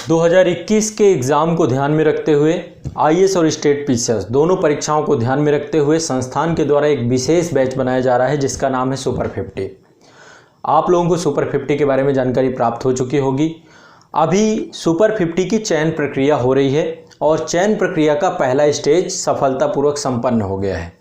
2021 के एग्ज़ाम को ध्यान में रखते हुए आईएएस और स्टेट पीसीएस दोनों परीक्षाओं को ध्यान में रखते हुए संस्थान के द्वारा एक विशेष बैच बनाया जा रहा है जिसका नाम है सुपर 50। आप लोगों को सुपर 50 के बारे में जानकारी प्राप्त हो चुकी होगी। अभी सुपर 50 की चयन प्रक्रिया हो रही है और चयन प्रक्रिया का पहला स्टेज सफलतापूर्वक संपन्न हो गया है।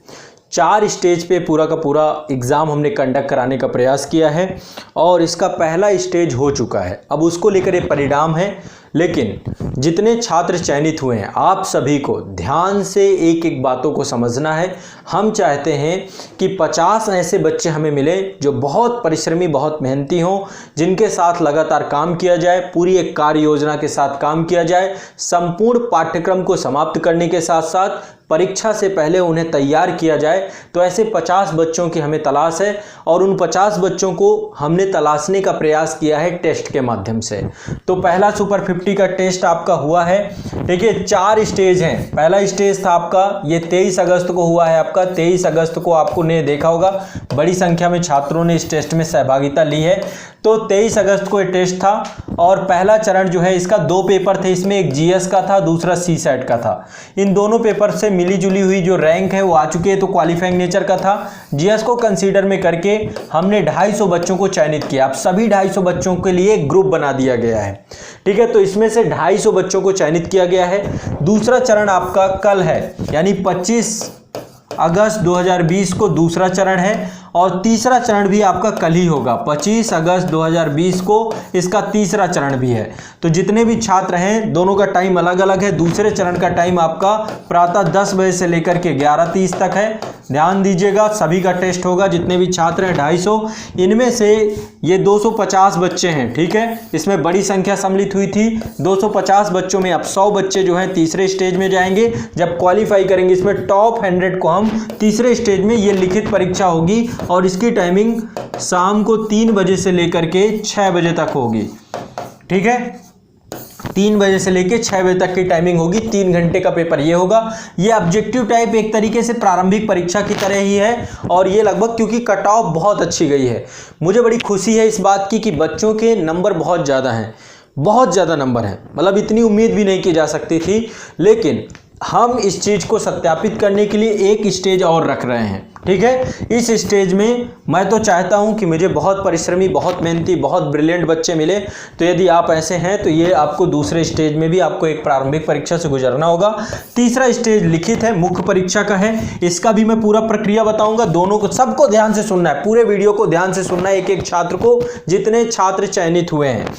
4 स्टेज पे पूरा का पूरा एग्ज़ाम हमने कंडक्ट कराने का प्रयास किया है और इसका पहला स्टेज हो चुका है। अब उसको लेकर ये परिणाम है, लेकिन जितने छात्र चयनित हुए हैं आप सभी को ध्यान से एक एक बातों को समझना है। हम चाहते हैं कि 50 ऐसे बच्चे हमें मिले जो बहुत परिश्रमी, बहुत मेहनती हों, जिनके साथ लगातार काम किया जाए, पूरी एक कार्य योजना के साथ काम किया जाए, संपूर्ण पाठ्यक्रम को समाप्त करने के साथ साथ परीक्षा से पहले उन्हें तैयार किया जाए। तो ऐसे 50 बच्चों की हमें तलाश है और उन 50 बच्चों को हमने तलाशने का प्रयास किया है टेस्ट के माध्यम से। तो पहला सुपर 50 का टेस्ट आपका हुआ है। देखिए 4 स्टेज हैं। पहला स्टेज था आपका, ये 23 अगस्त को हुआ है आपका। 23 अगस्त को आपको ने देखा होगा बड़ी संख्या में छात्रों ने इस टेस्ट में सहभागिता ली है। तो 23 अगस्त को ये टेस्ट था और पहला चरण जो है इसका 2 पेपर थे। इसमें एक जीएस का था, दूसरा सीसेट का था। इन दोनों पेपर से मिली जुली हुई जो रैंक है वो आ चुकी है, तो क्वालिफाइंग नेचर का था। जीएस को कंसीडर में करके हमने 250 बच्चों को चयनित किया। अब सभी 250 बच्चों के लिए एक ग्रुप बना दिया गया है, ठीक है। तो इसमें से 250 बच्चों को चयनित किया गया है। दूसरा चरण आपका कल है, यानी 25 अगस्त 2020 को दूसरा चरण है और तीसरा चरण भी आपका कल ही होगा। 25 अगस्त 2020 को इसका तीसरा चरण भी है। तो जितने भी छात्र हैं दोनों का टाइम अलग अलग है। दूसरे चरण का टाइम आपका प्रातः 10 बजे से लेकर के 11:30 तक है। ध्यान दीजिएगा, सभी का टेस्ट होगा। जितने भी छात्र हैं 250, इनमें से ये 250 बच्चे हैं, ठीक है। इसमें बड़ी संख्या सम्मिलित हुई थी। 250 बच्चों में अब 100 बच्चे जो हैं तीसरे स्टेज में जाएंगे। जब क्वालिफाई करेंगे इसमें टॉप 100 को हम तीसरे स्टेज में, ये लिखित परीक्षा होगी और इसकी टाइमिंग शाम को 3 बजे से लेकर के 6 बजे तक होगी, ठीक है। 3 बजे से लेकर 6 बजे तक की टाइमिंग होगी। 3 घंटे का पेपर ये होगा। ये ऑब्जेक्टिव टाइप एक तरीके से प्रारंभिक परीक्षा की तरह ही है और ये लगभग, क्योंकि कट ऑफ बहुत अच्छी गई है, मुझे बड़ी खुशी है इस बात की कि बच्चों के नंबर बहुत ज़्यादा हैं, बहुत ज़्यादा नंबर हैं। मतलब इतनी उम्मीद भी नहीं की जा सकती थी, लेकिन हम इस चीज़ को सत्यापित करने के लिए एक स्टेज और रख रहे हैं, ठीक है। इस स्टेज में मैं तो चाहता हूं कि मुझे बहुत परिश्रमी, बहुत मेहनती, बहुत ब्रिलियंट बच्चे मिले। तो यदि आप ऐसे हैं तो ये आपको दूसरे स्टेज में भी आपको एक प्रारंभिक परीक्षा से गुजरना होगा। तीसरा स्टेज लिखित है, मुख्य परीक्षा का है। इसका भी मैं पूरा प्रक्रिया बताऊंगा। दोनों को, सबको ध्यान से सुनना है, पूरे वीडियो को ध्यान से सुनना है, एक एक छात्र को, जितने छात्र चयनित हुए हैं।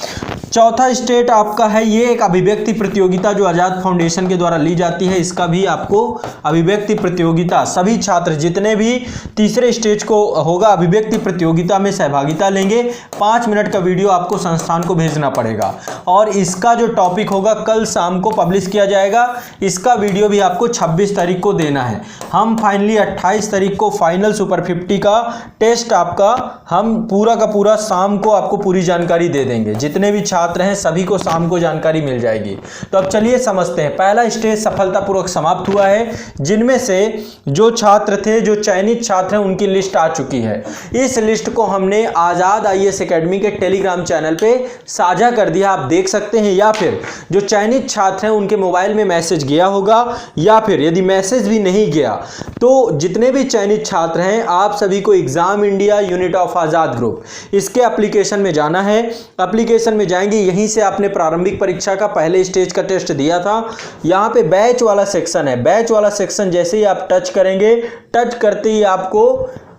चौथा स्टेज आपका है, ये एक अभिव्यक्ति प्रतियोगिता जो आजाद फाउंडेशन के द्वारा ली जाती है। इसका भी आपको अभिव्यक्ति प्रतियोगिता, सभी छात्र जितने भी तीसरे स्टेज को होगा अभिव्यक्ति प्रतियोगिता में सहभागिता लेंगे। 5 मिनट का वीडियो आपको संस्थान को भेजना पड़ेगा और इसका जो टॉपिक होगा कल शाम को पब्लिश किया जाएगा। इसका वीडियो भी आपको 26 तारीख को देना है। हम फाइनली 28 तारीख को फाइनल सुपर 50 का टेस्ट आपका हम पूरा का पूरा शाम को आपको पूरी जानकारी दे देंगे। जितने भी छात्र हैं सभी को शाम को जानकारी मिल जाएगी। तो अब चलिए समझते हैं। पहला स्टेज सफलतापूर्वक समाप्त हुआ है, जिनमें से जो छात्र थे, जो चयनित छात्र हैं, उनकी लिस्ट आ चुकी है। इस लिस्ट को हमने आजाद आईएएस एकेडमी के टेलीग्राम चैनल पे साझा कर दिया, आप देख सकते हैं। या फिर जो चयनित छात्र हैं उनके मोबाइल में मैसेज गया होगा, या फिर यदि मैसेज भी नहीं गया तो जितने भी चयनित छात्र हैं आप सभी को exam India unit of Azad group, इसके एप्लीकेशन में जाना है। एप्लीकेशन में जाएंगे, यहीं से आपने प्रारंभिक परीक्षा का पहले स्टेज का टेस्ट दिया था। यहाँ पे बैच वाला सेक्शन है। बैच वाला सेक्शन जैसे ही आप टच करेंगे, टच करते ही आपको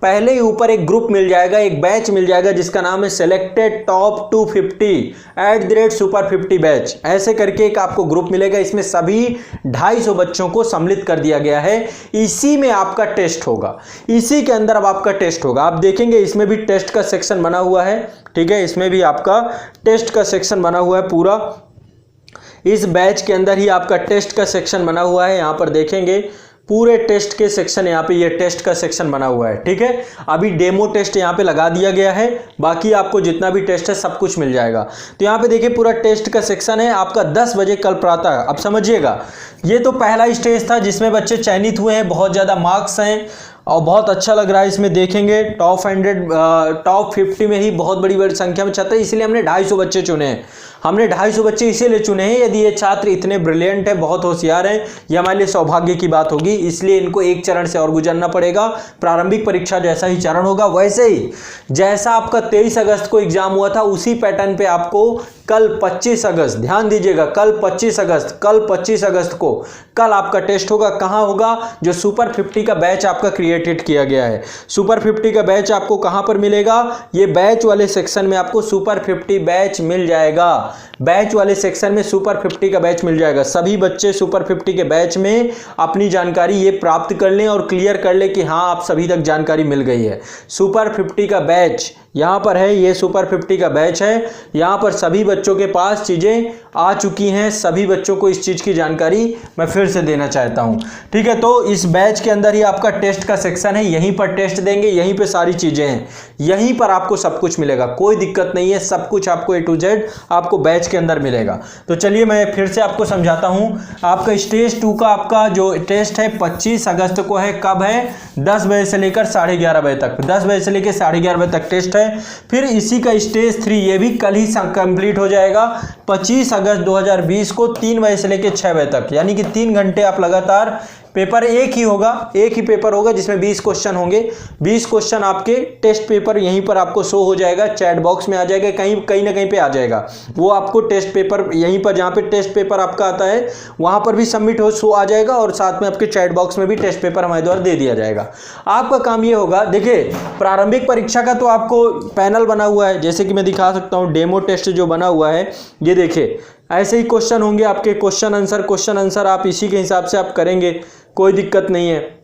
पहले ही ऊपर एक ग्रुप मिल जाएगा, एक बैच मिल जाएगा जिसका नाम है सिलेक्टेड टॉप 250 @ सुपर 50 बैच। ऐसे करके एक आपको ग्रुप मिलेगा। इसमें सभी 250 बच्चों को सम्मिलित कर दिया गया है। इसी में आपका टेस्ट होगा, इसी के अंदर अब आपका टेस्ट होगा। आप देखेंगे इसमें भी टेस्ट का सेक्शन बना हुआ है, ठीक है। इसमें भी आपका टेस्ट का सेक्शन बना हुआ है। पूरा इस बैच के अंदर ही आपका टेस्ट का सेक्शन बना हुआ है। यहाँ पर देखेंगे पूरे टेस्ट के सेक्शन, यहाँ पे ये टेस्ट का सेक्शन बना हुआ है, ठीक है। अभी डेमो टेस्ट यहाँ पे लगा दिया गया है, बाकी आपको जितना भी टेस्ट है सब कुछ मिल जाएगा। तो यहाँ पे देखिए पूरा टेस्ट का सेक्शन है आपका 10 बजे कल प्रातः। अब समझिएगा, ये तो पहला स्टेज था जिसमें बच्चे चयनित हुए हैं, बहुत ज़्यादा मार्क्स हैं और बहुत अच्छा लग रहा है। इसमें देखेंगे टॉप 50 में ही बहुत बड़ी संख्या में छात्र, इसलिए हमने 250 बच्चे चुने हैं। हमने 250 बच्चे इसीलिए चुने हैं, यदि ये छात्र इतने ब्रिलियंट है, बहुत होशियार हैं, ये हमारे लिए सौभाग्य की बात होगी, इसलिए इनको एक चरण से और गुजरना पड़ेगा। प्रारंभिक परीक्षा जैसा ही चरण होगा, वैसे ही जैसा आपका 23 अगस्त को एग्जाम हुआ था उसी पैटर्न पे आपको कल 25 अगस्त, ध्यान दीजिएगा, कल 25 अगस्त को कल आपका टेस्ट होगा। कहां होगा? जो सुपर 50 का बैच आपका क्रिएटेड किया गया है, सुपर 50 का बैच आपको कहां पर मिलेगा? ये बैच वाले सेक्शन में आपको सुपर 50 बैच मिल जाएगा। बैच वाले सेक्शन में सुपर 50 का बैच मिल जाएगा। सभी बच्चे सुपर 50 के बैच में अपनी जानकारी ये प्राप्त कर लें और क्लियर कर लें कि हाँ, आप सभी तक जानकारी मिल गई है। सुपर 50 का बैच यहाँ पर है, ये सुपर 50 का बैच है। यहाँ पर सभी बच्चों के पास चीज़ें आ चुकी हैं, सभी बच्चों को इस चीज़ की जानकारी मैं फिर से देना चाहता हूँ। ठीक है, तो इस बैच के अंदर ही आपका टेस्ट का सेक्शन है, यहीं पर टेस्ट देंगे, यहीं पर सारी चीज़ें हैं, यहीं पर आपको सब कुछ मिलेगा, कोई दिक्कत नहीं है, सब कुछ आपको A to Z आपको बैच के अंदर मिलेगा। तो चलिए मैं फिर से आपको समझाता हूँ। आपका स्टेज 2 का आपका जो टेस्ट है 25 अगस्त को है। कब है? 10 बजे से लेकर 11:30 बजे तक, 10 बजे से लेकर 11:30 बजे तक टेस्ट है। फिर इसी का स्टेज 3 ये भी कल ही कंप्लीट हो जाएगा 25 अगस्त 2020 को 3 बजे से लेकर 6 बजे तक, यानी कि 3 घंटे आप लगातार पेपर एक ही पेपर होगा जिसमें 20 क्वेश्चन होंगे। 20 क्वेश्चन आपके टेस्ट पेपर यहीं पर आपको शो हो जाएगा, चैट बॉक्स में आ जाएगा, कहीं ना कहीं पे आ जाएगा। वो आपको टेस्ट पेपर यहीं पर, जहाँ पे टेस्ट पेपर आपका आता है वहाँ पर भी सबमिट हो शो आ जाएगा और साथ में आपके चैट बॉक्स में भी टेस्ट पेपर हमारे द्वारा दे दिया जाएगा। आपका काम ये होगा, देखिए प्रारंभिक परीक्षा का तो आपको पैनल बना हुआ है, जैसे कि मैं दिखा सकता हूँ डेमो टेस्ट जो बना हुआ है, ये देखिए ऐसे ही क्वेश्चन होंगे आपके, क्वेश्चन आंसर आप इसी के हिसाब से आप करेंगे, कोई दिक्कत नहीं है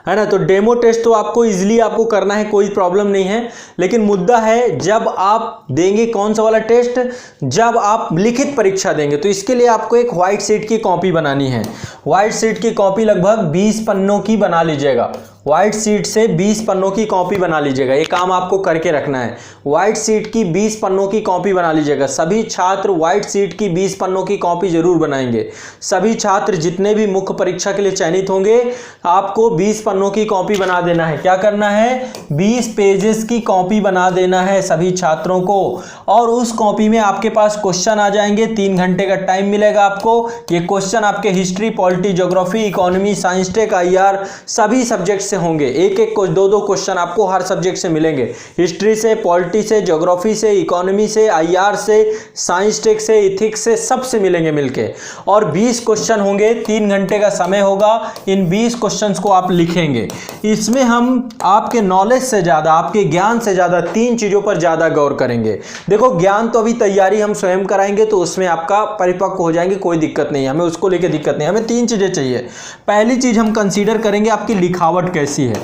ना। तो डेमो टेस्ट तो आपको इजीली आपको करना है, कोई प्रॉब्लम नहीं है। लेकिन मुद्दा है जब आप देंगे कौन सा वाला टेस्ट, जब आप लिखित परीक्षा देंगे, तो इसके लिए आपको एक व्हाइट शीट की कॉपी बनानी है। व्हाइट शीट की कॉपी लगभग 20 पन्नों की बना लीजिएगा, व्हाइट शीट से 20 पन्नों की कॉपी बना लीजिएगा, ये काम आपको करके रखना है। व्हाइट शीट की 20 पन्नों की कॉपी बना लीजिएगा। सभी छात्र व्हाइट शीट की 20 पन्नों की कॉपी जरूर बनाएंगे। सभी छात्र जितने भी मुख्य परीक्षा के लिए चयनित होंगे, आपको 20 पन्नों की कॉपी बना देना है। क्या करना है? 20 पेजेस की कॉपी बना देना है सभी छात्रों को, और उस कॉपी में आपके पास क्वेश्चन आ जाएंगे। 3 घंटे का टाइम मिलेगा आपको। ये क्वेश्चन आपके history, polity, geography, economy, science tech, IR सभी सब्जेक्ट से होंगे। एक दो क्वेश्चन आपको हर सब्जेक्ट से मिलेंगे, हिस्ट्री से, पॉलिटी से, ज्योग्राफी से, इकोनॉमी से, IR से, साइंस टेक से, इथिक्स से, सबसे मिलेंगे मिलके। और 20 क्वेश्चन होंगे, 3 घंटे का समय होगा। इन 20 क्वेश्चंस को आप लिखेंगे। इसमें हम आपके नॉलेज से ज्यादा, आपके ज्ञान से ज्यादा 3 चीजों पर ज्यादा गौर करेंगे। देखो ज्ञान तो अभी तैयारी हम स्वयं कराएंगे, तो उसमें आपका परिपक्व हो जाएंगे, कोई दिक्कत नहीं है, हमें उसको लेके दिक्कत नहीं। हमें 3 चीजें चाहिए। पहली चीज हम कंसीडर करेंगे आपकी लिखावट कैसी है,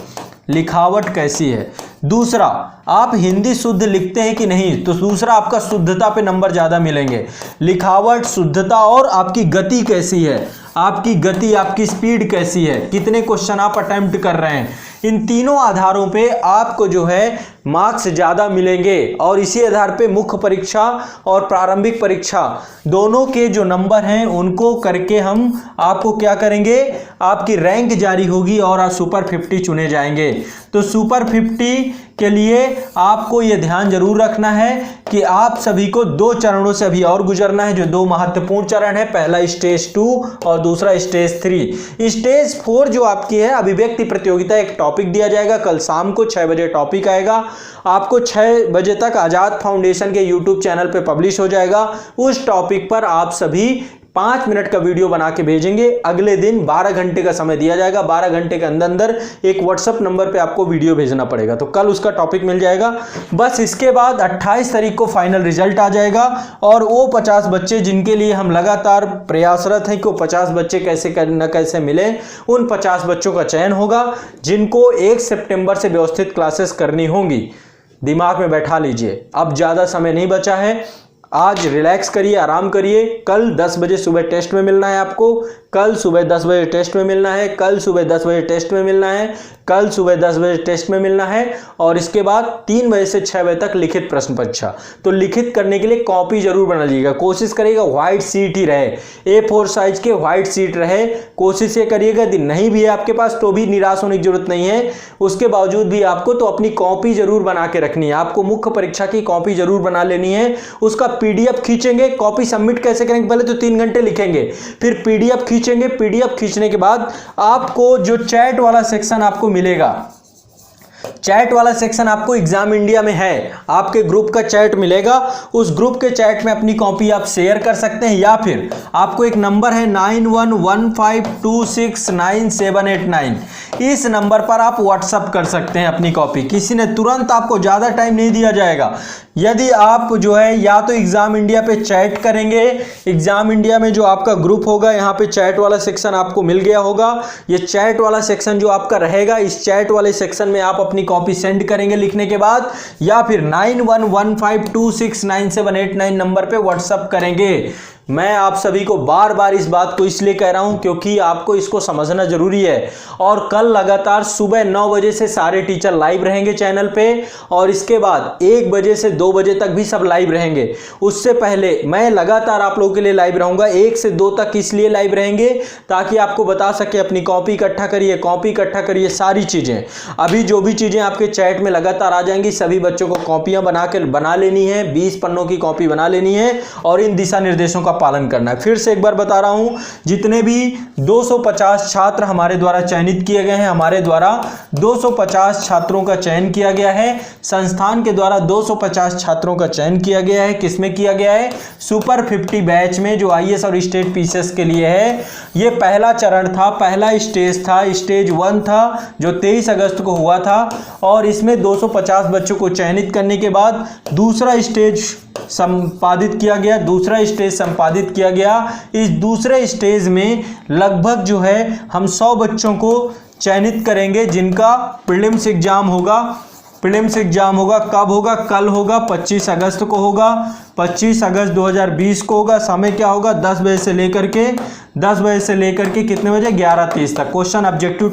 लिखावट कैसी है। दूसरा, आप हिंदी शुद्ध लिखते हैं कि नहीं, तो दूसरा आपका शुद्धता पे नंबर ज़्यादा मिलेंगे। लिखावट, शुद्धता और आपकी गति कैसी है, आपकी गति, आपकी स्पीड कैसी है, कितने क्वेश्चन आप अटेम्प्ट कर रहे हैं, इन तीनों आधारों पे आपको जो है मार्क्स ज़्यादा मिलेंगे। और इसी आधार पे मुख्य परीक्षा और प्रारंभिक परीक्षा दोनों के जो नंबर हैं उनको करके हम आपको क्या करेंगे, आपकी रैंक जारी होगी और आप सुपर 50 चुने जाएंगे। तो सुपर 50 के लिए आपको ये ध्यान जरूर रखना है कि आप सभी को 2 चरणों से अभी और गुजरना है, जो 2 महत्वपूर्ण चरण है। पहला स्टेज 2 और दूसरा स्टेज 3। स्टेज 4 जो आपकी है अभिव्यक्ति प्रतियोगिता, एक टॉपिक दिया जाएगा, कल शाम को 6 बजे टॉपिक आएगा, आपको 6 बजे तक आजाद फाउंडेशन के YouTube चैनल पे पब्लिश हो जाएगा। उस टॉपिक पर आप सभी 5 मिनट का वीडियो बना के भेजेंगे। अगले दिन 12 घंटे का समय दिया जाएगा, 12 घंटे के अंदर अंदर एक WhatsApp नंबर पे आपको वीडियो भेजना पड़ेगा। तो कल उसका टॉपिक मिल जाएगा। बस इसके बाद 28 तारीख को फाइनल रिजल्ट आ जाएगा और वो 50 बच्चे जिनके लिए हम लगातार प्रयासरत हैं कि वो 50 बच्चे कैसे न कैसे मिले, उन 50 बच्चों का चयन होगा जिनको 1 सितंबर से व्यवस्थित क्लासेस करनी होंगी। दिमाग में बैठा लीजिए, अब ज़्यादा समय नहीं बचा है। आज रिलैक्स करिए, आराम करिए। कल 10 बजे सुबह टेस्ट में मिलना है आपको, कल सुबह 10 बजे टेस्ट में मिलना है, कल सुबह 10 बजे टेस्ट में मिलना है, कल सुबह 10 बजे टेस्ट में मिलना है। और इसके बाद 3 बजे से 6 बजे तक लिखित प्रश्न परीक्षा। तो लिखित करने के लिए कॉपी जरूर बना लीजिएगा, कोशिश करिएगा व्हाइट शीट ही रहे, A4 साइज के व्हाइट शीट रहे, कोशिश ये करिएगा। यदि नहीं भी है आपके पास तो भी निराश होने की जरूरत नहीं है, उसके बावजूद भी आपको तो अपनी कॉपी जरूर बना के रखनी है। आपको मुख्य परीक्षा की कॉपी जरूर बना लेनी है, उसका पीडीएफ खींचेंगे। कॉपी सबमिट कैसे करेंगे, पहले तो 3 घंटे लिखेंगे, फिर पीडीएफ खींचेंगे। पीडीएफ खींचने के बाद आपको जो चैट वाला सेक्शन आपको मिलेगा, चैट वाला सेक्शन आपको एग्जाम इंडिया में है, आपके ग्रुप का चैट मिलेगा। उस ग्रुप के चैट में अपनी कॉपी आप शेयर कर सकते हैं, या फिर आपको एक नंबर है 9115269789, इस नंबर पर आप व्हाट्सअप कर सकते हैं अपनी कॉपी। किसी ने तुरंत, आपको ज़्यादा टाइम नहीं दिया जाएगा। यदि आप जो है या तो एग्जाम इंडिया पे चैट करेंगे, एग्जाम इंडिया में जो आपका ग्रुप होगा, यहाँ पे चैट वाला सेक्शन आपको मिल गया होगा। ये चैट वाला सेक्शन जो आपका रहेगा, इस चैट वाले सेक्शन में आप अपनी कॉपी सेंड करेंगे लिखने के बाद, या फिर 9115269789 नंबर पे व्हाट्सएप करेंगे। मैं आप सभी को बार बार इस बात को इसलिए कह रहा हूं क्योंकि आपको इसको समझना जरूरी है। और कल लगातार सुबह 9 बजे से सारे टीचर लाइव रहेंगे चैनल पे, और इसके बाद 1 बजे से 2 बजे तक भी सब लाइव रहेंगे। उससे पहले मैं लगातार आप लोगों के लिए लाइव रहूंगा, 1 से 2 तक इसलिए लाइव रहेंगे ताकि आपको बता सके अपनी कॉपी इकट्ठा करिए, कॉपी इकट्ठा करिए, सारी चीजें। अभी जो भी चीजें आपके चैट में लगातार आ जाएंगी, सभी बच्चों को कॉपियां बना लेनी है, 20 पन्नों की कॉपी बना लेनी है और इन दिशा निर्देशों का पालन करना है। फिर से एक बार बता रहा हूं, जितने भी 250 छात्र हमारे द्वारा चयनित किए गए हैं, हमारे द्वारा 250 छात्रों का चयन किया गया है, संस्थान के द्वारा 250 छात्रों का चयन किया गया है। किसमें किया गया है? सुपर 50 बैच में, जो आईएएस और स्टेट पीसीएस के लिए है। ये पहला चरण था, पहला स्टेज था, स्टेज 1 था, जो 23 अगस्त को हुआ था। और इसमें 250 बच्चों को चयनित करने के बाद दूसरा स्टेज संपादित किया गया, दूसरा स्टेज संपादित किया गया। इस दूसरे स्टेज में लगभग जो है हम 100 बच्चों को चयनित करेंगे जिनका प्रीलिम्स एग्जाम होगा। प्रीलिम्स एग्जाम होगा कब होगा? कल होगा, 25 अगस्त को होगा, 25 अगस्त 2020 को होगा। समय क्या होगा? 10 बजे से लेकर के कितने बजे? 11:30 तक। क्वेश्चन ऑब्जेक्टिव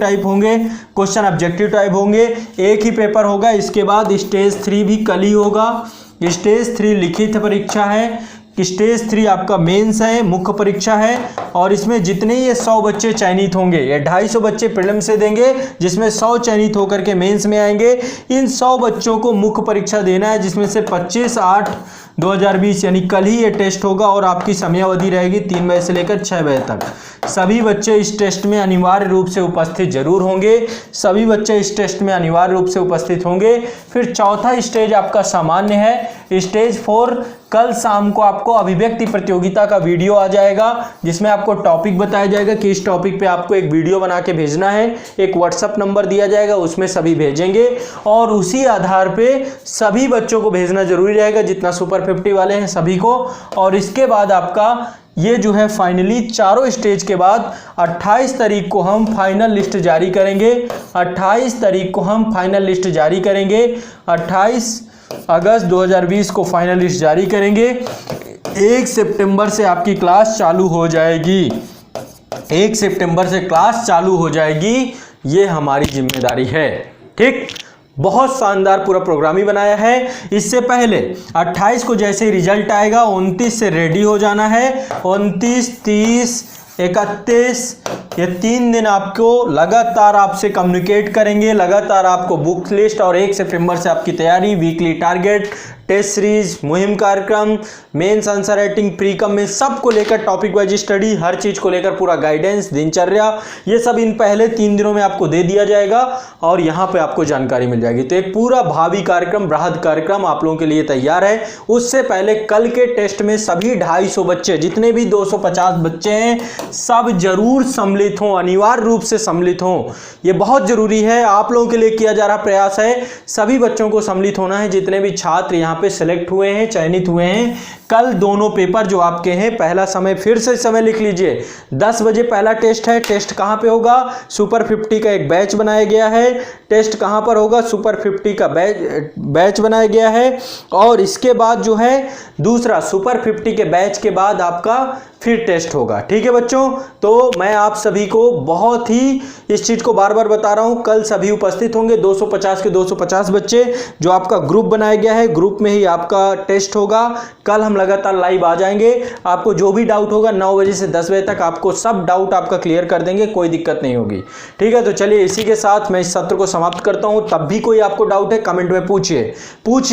टाइप होंगे, एक ही पेपर होगा। इसके बाद स्टेज 3 भी कल ही होगा। स्टेज 3 लिखित परीक्षा है, स्टेज 3 आपका मेंस है, मुख्य परीक्षा है। और इसमें जितने ये 100 बच्चे चयनित होंगे, ये 250 बच्चे प्रीलिम से देंगे, जिसमें 100 चयनित होकर के मेंस में आएंगे। इन 100 बच्चों को मुख्य परीक्षा देना है, जिसमें से 25/8/2020 यानी कल ही ये टेस्ट होगा। और आपकी समयावधि रहेगी 3 बजे से लेकर 6 बजे तक। सभी बच्चे इस टेस्ट में अनिवार्य रूप से उपस्थित जरूर होंगे, सभी बच्चे इस टेस्ट में अनिवार्य रूप से उपस्थित होंगे। फिर चौथा स्टेज आपका सामान्य है। स्टेज 4 कल शाम को आपको अभिव्यक्ति प्रतियोगिता का वीडियो आ जाएगा, जिसमें आपको टॉपिक बताया जाएगा कि इस टॉपिक पे आपको एक वीडियो बना के भेजना है। एक व्हाट्सएप नंबर दिया जाएगा, उसमें सभी भेजेंगे और उसी आधार पे सभी बच्चों को भेजना जरूरी रहेगा, जितना सुपर 50 वाले हैं सभी को। और इसके बाद आपका ये जो है फाइनली चारों स्टेज के बाद 28 तारीख को हम फाइनल लिस्ट जारी करेंगे। 28 तारीख को हम फाइनल लिस्ट जारी करेंगे। 28 अगस्त 2020 को फाइनल लिस्ट जारी करेंगे। 1 सितंबर से आपकी क्लास चालू हो जाएगी। 1 सितंबर से क्लास चालू हो जाएगी, ये हमारी जिम्मेदारी है। ठीक, बहुत शानदार पूरा प्रोग्राम ही बनाया है। इससे पहले 28 को जैसे ही रिजल्ट आएगा, 29 से रेडी हो जाना है। 29, 30, 31 ये 3 दिन आपको लगातार आपसे कम्युनिकेट करेंगे, लगातार आपको बुक लिस्ट और 1 सितंबर से आपकी तैयारी, वीकली टारगेट, टेस्ट सीरीज, मुहिम कार्यक्रम, मेंस आंसर राइटिंग, प्रीकम में सबको लेकर टॉपिक वाइज स्टडी, हर चीज को लेकर पूरा गाइडेंस, दिनचर्या, ये सब इन पहले 3 दिनों में आपको दे दिया जाएगा और यहाँ पे आपको जानकारी मिल जाएगी। तो एक पूरा भावी कार्यक्रम, बृहद कार्यक्रम आप लोगों के लिए तैयार है। उससे पहले कल के टेस्ट में सभी 250 बच्चे, जितने भी 250 बच्चे हैं, सब जरूर सम्मिलित हों, अनिवार्य रूप से सम्मिलित हों। ये बहुत जरूरी है, आप लोगों के लिए किया जा रहा प्रयास है। सभी बच्चों को सम्मिलित होना है, जितने भी छात्र यहाँ पे सिलेक्ट हुए हैं, चयनित हुए हैं। कल दोनों पेपर जो आपके हैं, पहला समय फिर से समय लिख लीजिए, 10 बजे पहला टेस्ट है। टेस्ट कहां पे होगा? सुपर 50 का एक बैच बनाया गया है। टेस्ट कहां पर होगा? सुपर 50 का बैच बनाया गया है। और इसके बाद जो है दूसरा सुपर 50 के बैच के बाद आपका फिर टेस्ट होगा। ठीक है बच्चों, तो मैं आप सभी को बहुत ही इस चीज़ को बार बार बता रहा हूं, कल सभी उपस्थित होंगे 250 के 250 बच्चे, जो आपका ग्रुप बनाया गया है, ग्रुप में ही आपका टेस्ट होगा। कल हम लगातार लाइव आ जाएंगे, आपको जो भी डाउट होगा 9 बजे से 10 बजे तक आपको सब डाउट आपका क्लियर कर देंगे, कोई दिक्कत नहीं होगी। ठीक है, तो चलिए इसी के साथ मैं इस सत्र को समाप्त करता हूं। तब भी कोई आपको डाउट है कमेंट में पूछिए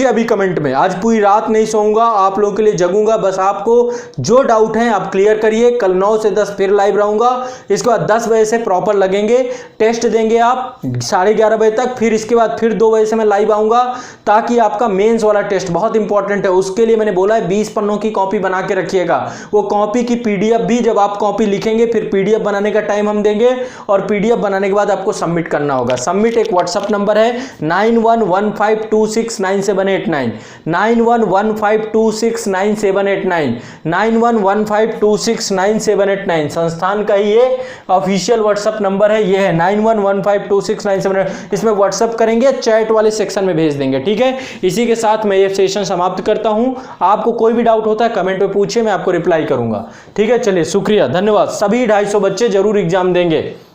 अभी कमेंट में। आज पूरी रात नहीं सोऊंगा, आप लोगों के लिए जगूंगा, बस आपको जो डाउट है आप क्लियर करिए। कल 9 से 10 फिर लाइव रहूंगा, इसके बाद 10 बजे से प्रॉपर लगेंगे, टेस्ट देंगे आप 11:30 बजे तक, फिर इसके बाद फिर 2 बजे से मैं लाइव आऊंगा, ताकि आपका मेंस वाला टेस्ट बहुत इंपॉर्टेंट है, उसके लिए मैंने बोला है 20 पन्नों की कॉपी बना के रखिएगा। वो कॉपी की पीडीएफ भी, जब आप कॉपी लिखेंगे फिर पीडीएफ बनाने का टाइम हम देंगे, और पीडीएफ बनाने के बाद आपको सबमिट करना होगा। सबमिट एक व्हाट्सएप नंबर है 9115269789, 9115269789, 9115269789 संस्थान का ही ये ऑफिशियल व्हाट्सएप नंबर है। ये है 9115269789। इसमें व्हाट्सएप करेंगे, चैट वाले सेक्शन में भेज देंगे। ठीक है, इसी के साथ मैं ये सेशन समाप्त करता हूं। आपको कोई भी डाउट होता है कमेंट में पूछिए, मैं आपको रिप्लाई करूंगा। ठीक है, चलिए शुक्रिया, धन्यवाद। सभी 250 बच्चे जरूर एग्जाम देंगे।